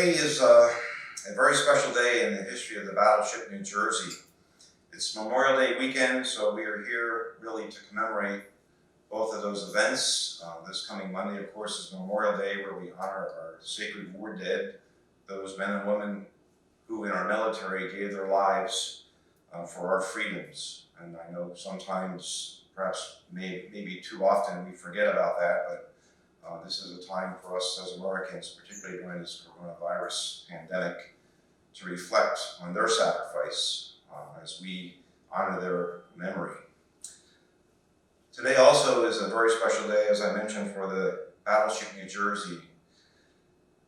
Today is a very special day in the history of the Battleship New Jersey. It's Memorial Day weekend, so we are here really to commemorate both of those events. This coming Monday, of course, is Memorial Day, where we honor our sacred war dead, those men and women who in our military gave their lives for our freedoms. And I know sometimes, perhaps maybe too often, we forget about that, but this is a time for us as Americans, particularly during this coronavirus pandemic, to reflect on their sacrifice as we honor their memory. Today also is a very special day, as I mentioned, for the Battleship New Jersey.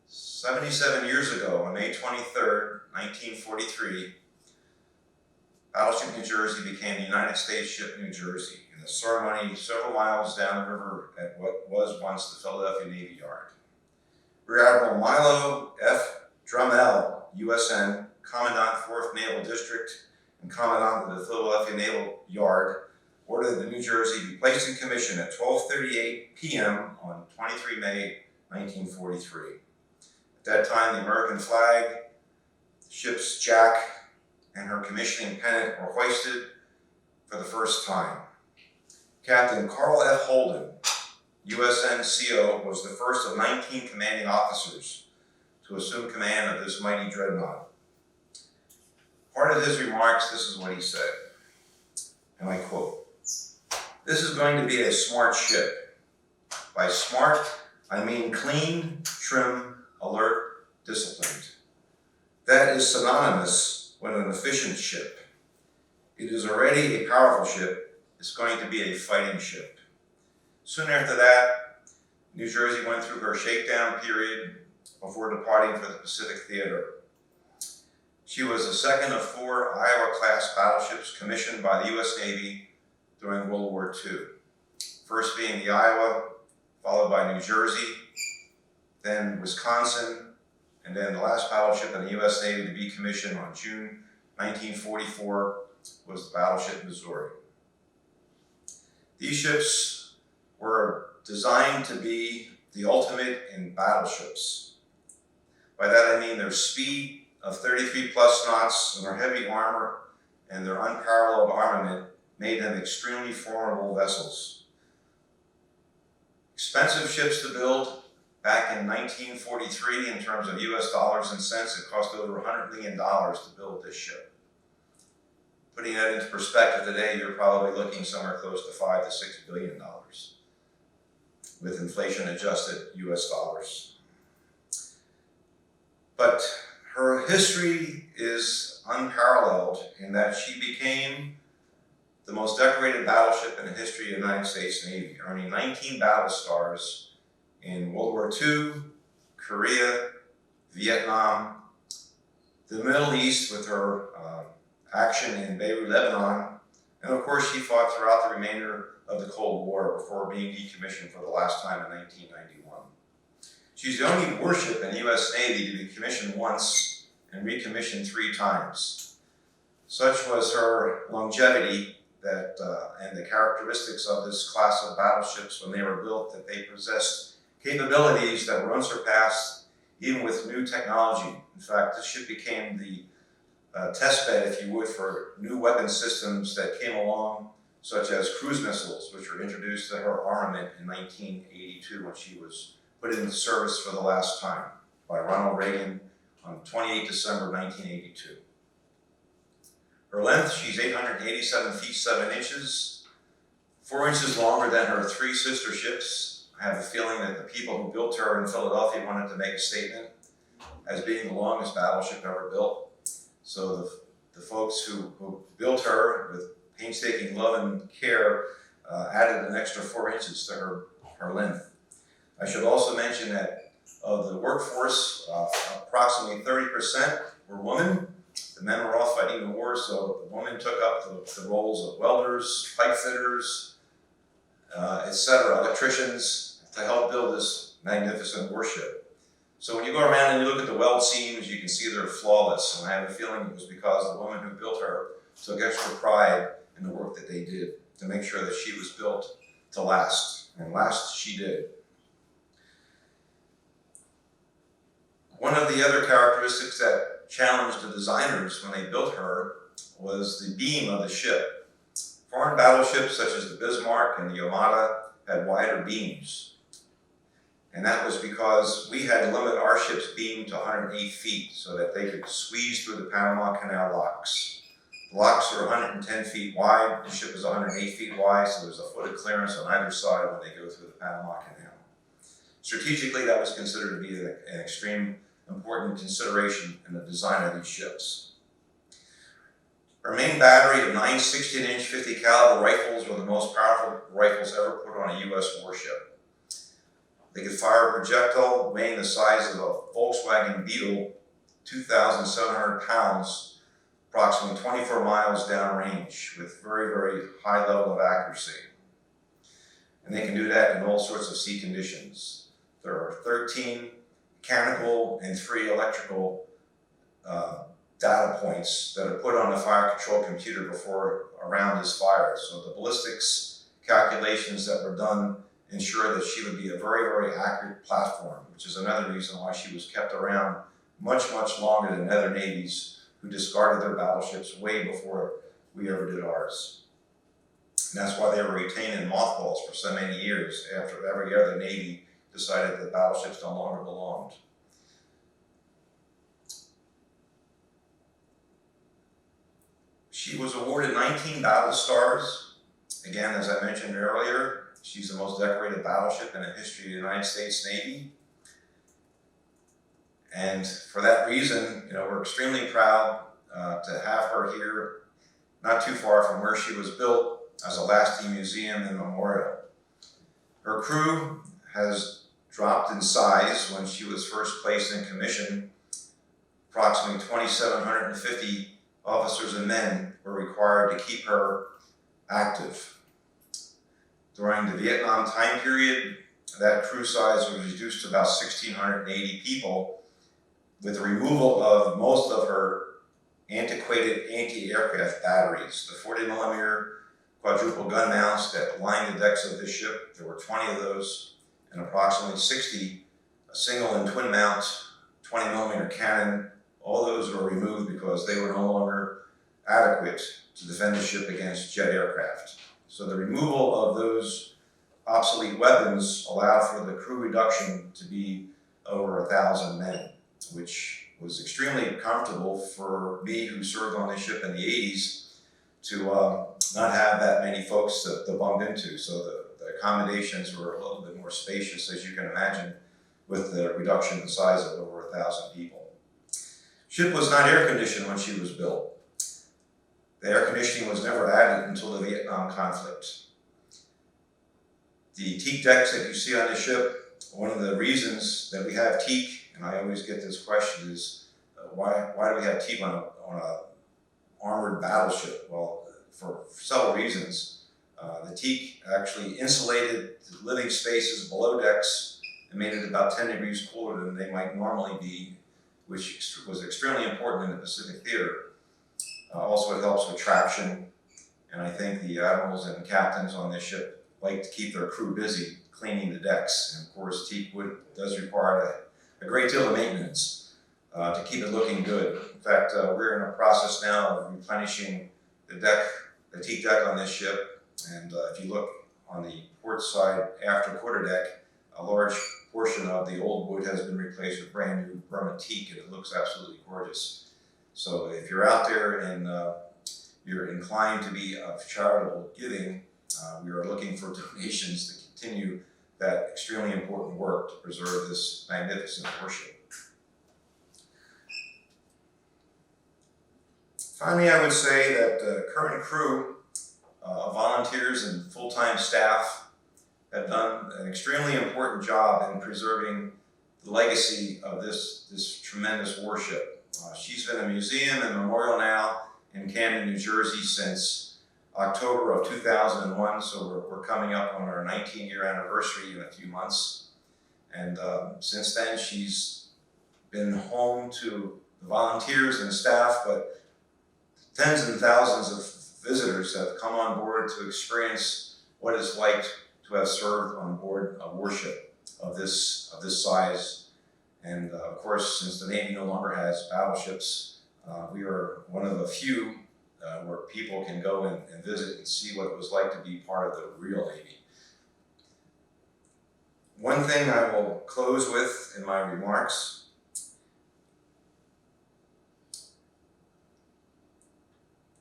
77 years ago, on May 23rd, 1943, Battleship New Jersey became the United States ship New Jersey in a ceremony several miles down the river at what was once the Philadelphia Navy Yard. Rear Admiral Milo F. Drummel, USN, Commandant 4th Naval District and Commandant of the Philadelphia Naval Yard, ordered the New Jersey be placed in commission at 12:38 p.m. on 23 May 1943. At that time, the American flag, the ship's jack, and her commissioning pennant were hoisted for the first time. Captain Carl F. Holden, USN CO, was the first of 19 commanding officers to assume command of this mighty dreadnought. Part of his remarks, this is what he said, and I quote, "This is going to be a smart ship. By smart, I mean clean, trim, alert, disciplined. That is synonymous with an efficient ship. It is already a powerful ship. It's going to be a fighting ship." Soon after that, New Jersey went through her shakedown period before departing for the Pacific Theater. She was the second of 4 Iowa-class battleships commissioned by the U.S. Navy during World War II. First being the Iowa, followed by New Jersey, then Wisconsin, and then the last battleship in the U.S. Navy to be commissioned on June 1944 was the Battleship Missouri. These ships were designed to be the ultimate in battleships. By that I mean their speed of 33 plus knots and their heavy armor and their unparalleled armament made them extremely formidable vessels. Expensive ships to build. Back in 1943, in terms of US dollars and cents, it cost over $100 million to build this ship. Putting that into perspective today, you're probably looking somewhere close to $5 to $6 billion with inflation adjusted US dollars. But her history is unparalleled in that she became the most decorated battleship in the history of the United States Navy, earning 19 battle stars in World War II, Korea, Vietnam, the Middle East with her action in Beirut, Lebanon, and of course she fought throughout the remainder of the Cold War before being decommissioned for the last time in 1991. She's the only warship in the U.S. Navy to be commissioned once and recommissioned 3 times. Such was her longevity that, and the characteristics of this class of battleships when they were built, that they possessed capabilities that were unsurpassed even with new technology. In fact, this ship became the test bed, if you would, for new weapon systems that came along, such as cruise missiles, which were introduced to her armament in 1982 when she was put into service for the last time by Ronald Reagan on 28 December 1982. Her length, she's 887 feet 7 inches, 4 inches longer than her 3 sister ships. I have a feeling that the people who built her in Philadelphia wanted to make a statement as being the longest battleship ever built. So the folks who built her with painstaking love and care added an extra 4 inches to her length. I should also mention that of the workforce, approximately 30% were women. The men were all fighting the war, so the women took up the roles of welders, pipe fitters, etc., electricians, to help build this magnificent warship. So when you go around and you look at the weld seams, you can see they're flawless, and I have a feeling it was because the woman who built her took extra pride in the work that they did to make sure that she was built to last, and last she did. One of the other characteristics that challenged the designers when they built her was the beam of the ship. Foreign battleships such as the Bismarck and the Armada had wider beams. And that was because we had to limit our ship's beam to 108 feet so that they could squeeze through the Panama Canal locks. The locks are 110 feet wide, the ship is 108 feet wide, so there's a foot of clearance on either side when they go through the Panama Canal. Strategically, that was considered to be an extreme important consideration in the design of these ships. Her main battery of 9 16-inch 50 caliber rifles were the most powerful rifles ever put on a U.S. warship. They could fire a projectile weighing the size of a Volkswagen Beetle, 2,700 pounds, approximately 24 miles downrange, with very, very high level of accuracy. And they can do that in all sorts of sea conditions. There are 13 mechanical and 3 electrical data points that are put on the fire control computer before a round is fired. So the ballistics calculations that were done ensure that she would be a very, very accurate platform, which is another reason why she was kept around much, much longer than other navies who discarded their battleships way before we ever did ours. And that's why they were retained in mothballs for so many years after every other navy decided that battleships no longer belonged. She was awarded 19 battle stars. Again, as I mentioned earlier, she's the most decorated battleship in the history of the United States Navy. And for that reason, we're extremely proud to have her here, not too far from where she was built, as a lasting museum and memorial. Her crew has dropped in size. When she was first placed in commission, approximately 2,750 officers and men were required to keep her active. During the Vietnam time period, that crew size was reduced to about 1,680 people, with the removal of most of her antiquated anti-aircraft batteries. The 40mm quadruple gun mounts that lined the decks of this ship, there were 20 of those, and approximately 60 single and twin mount 20mm cannon. All those were removed because they were no longer adequate to defend the ship against jet aircraft. So the removal of those obsolete weapons allowed for the crew reduction to be over 1,000 men, which was extremely comfortable for me, who served on this ship in the 80s, to not have that many folks to bump into. So the accommodations were a little bit more spacious, as you can imagine, with the reduction in size of over 1,000 people. Ship was not air conditioned when she was built. The air conditioning was never added until the Vietnam conflict. The teak decks that you see on the ship, one of the reasons that we have teak, and I always get this question, is why do we have teak on a armored battleship? Well, for several reasons. The teak actually insulated the living spaces below decks and made it about 10 degrees cooler than they might normally be, which was extremely important in the Pacific Theater. Also, it helps with traction, and I think the admirals and captains on this ship like to keep their crew busy cleaning the decks. And of course, teak wood does require a great deal of maintenance to keep it looking good. In fact, we're in a process now of replenishing the teak deck on this ship. And if you look on the port side after quarterdeck, a large portion of the old wood has been replaced with brand new Burma teak, and it looks absolutely gorgeous. So if you're out there and you're inclined to be of charitable giving, we are looking for donations to continue that extremely important work to preserve this magnificent warship. Finally, I would say that the current crew, volunteers and full-time staff, have done an extremely important job in preserving the legacy of this tremendous warship. She's been a museum and memorial now in Camden, New Jersey since October of 2001, so we're coming up on our 19-year anniversary in a few months. And since then, she's been home to the volunteers and staff, but tens and thousands of visitors have come on board to experience what it's like to have served on board a warship of this size And of course, since the Navy no longer has battleships, we are one of the few where people can go and visit and see what it was like to be part of the real Navy. One thing I will close with in my remarks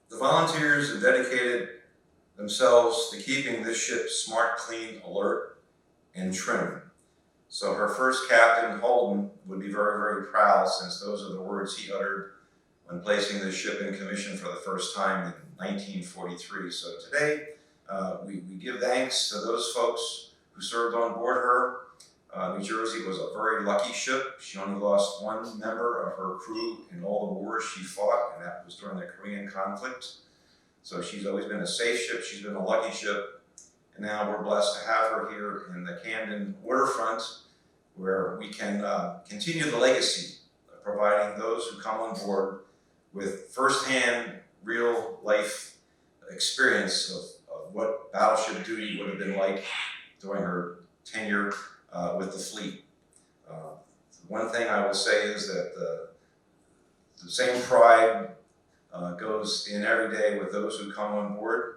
the volunteers have dedicated themselves to keeping this ship smart, clean, alert, and trim. So her first captain, Holden, would be very, very proud, since those are the words he uttered when placing this ship in commission for the first time in 1943. So today, we give thanks to those folks who served on board her. New Jersey was a very lucky ship. She only lost one member of her crew in all the wars she fought, and that was during the Korean conflict. So she's always been a safe ship, she's been a lucky ship, and now we're blessed to have her here in the Camden waterfront, where we can continue the legacy of providing those who come on board with firsthand, real life experience of what battleship duty would have been like during her tenure with the fleet. One thing I will say is that the same pride goes in every day with those who come on board.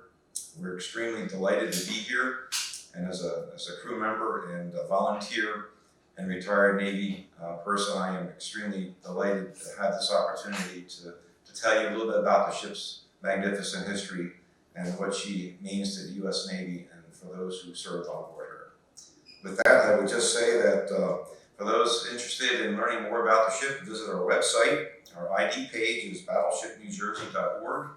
We're extremely delighted to be here, and as a crew member and a volunteer and retired Navy person, I am extremely delighted to have this opportunity to tell you a little bit about the ship's magnificent history and what she means to the U.S. Navy and for those who served on board her. With that, I would just say that for those interested in learning more about the ship, visit our website. Our ID page is battleshipnewjersey.org,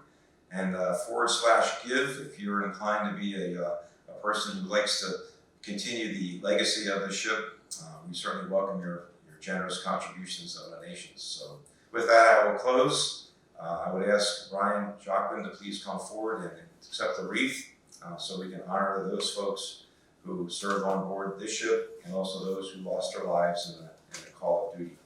and /give if you're inclined to be a person who likes to continue the legacy of the ship. We certainly welcome your generous contributions and donations. So with that, I will close. I would ask Brian Jockman to please come forward and accept the wreath so we can honor those folks who served on board this ship and also those who lost their lives in the call of duty.